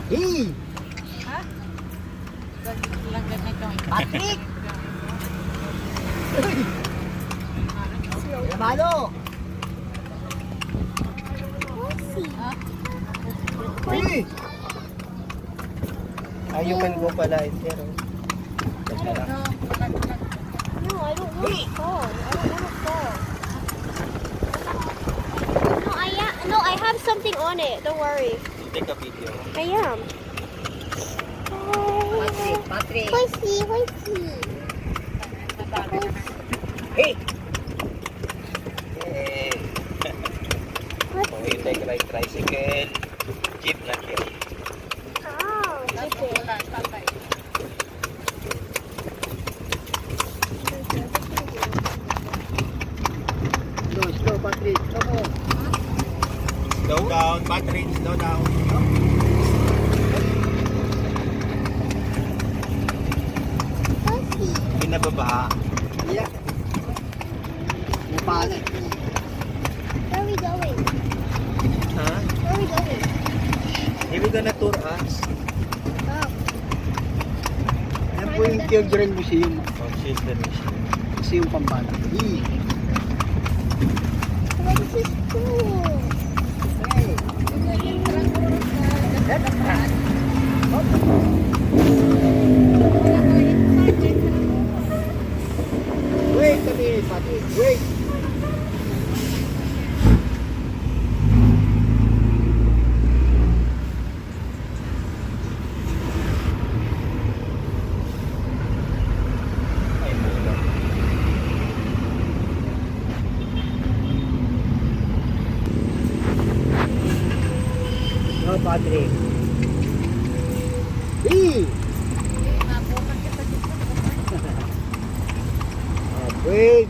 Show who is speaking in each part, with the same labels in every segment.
Speaker 1: Hey!
Speaker 2: Ha? Lang ganit yung
Speaker 1: Patrick! Lamalo!
Speaker 2: Ha?
Speaker 1: Hey!
Speaker 3: You can go pala in there.
Speaker 2: No,
Speaker 4: No, I don't want to fall. I don't want to fall. No, I have something on it. Don't worry.
Speaker 3: Take a video.
Speaker 4: I am.
Speaker 1: Patrick! Patrick!
Speaker 4: Hoisey, hoisey.
Speaker 1: Hey!
Speaker 3: Yay!
Speaker 4: What?
Speaker 3: So you take like tricycle, jeep lang yan.
Speaker 4: Oh, okay.
Speaker 1: Slow, slow, Patrick. Slow mo.
Speaker 3: Slow down, Patrick, slow down.
Speaker 4: Hoisey.
Speaker 3: Pinababa.
Speaker 1: Yeah. Mupala.
Speaker 4: Where are we going?
Speaker 3: Ha?
Speaker 4: Where are we going?
Speaker 3: Here we gonna tour us.
Speaker 4: Oh.
Speaker 1: Yan po yung Children Museum.
Speaker 3: Oh, children machine.
Speaker 1: Museum Pampanga. Hey!
Speaker 4: Oh, this is cool.
Speaker 1: Wait a minute, Patrick. Wait!
Speaker 3: Ay, mula.
Speaker 1: No, Patrick. Hey! Wait!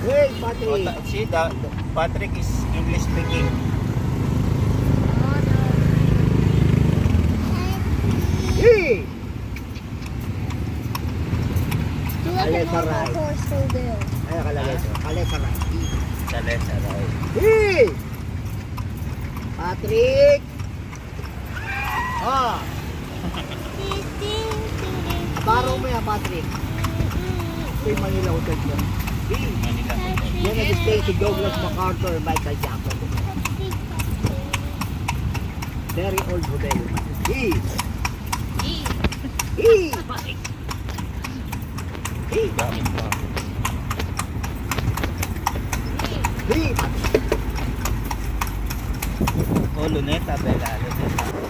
Speaker 1: Wait,
Speaker 3: Oh,
Speaker 1: Patrick!
Speaker 3: see, Patrick is English speaking.
Speaker 1: Hey!
Speaker 4: Do like a
Speaker 1: Alesa
Speaker 4: normal
Speaker 1: ride.
Speaker 4: horse will do.
Speaker 1: Ay, nakalagay ito. Alesa right.
Speaker 3: Salet, saray.
Speaker 1: Hey! Patrick! Ah! Baro mo yan, Patrick. Ito yung Manila Hotel ko. Hey!
Speaker 3: Manila.
Speaker 1: Yan nag-stay si Douglas MacArthur, Michael Jackson. Very old hotel. Hey! Hey! Hey!
Speaker 3: Gamit mo.
Speaker 1: Hey!
Speaker 3: Oh, Luneta, Bella. Luneta.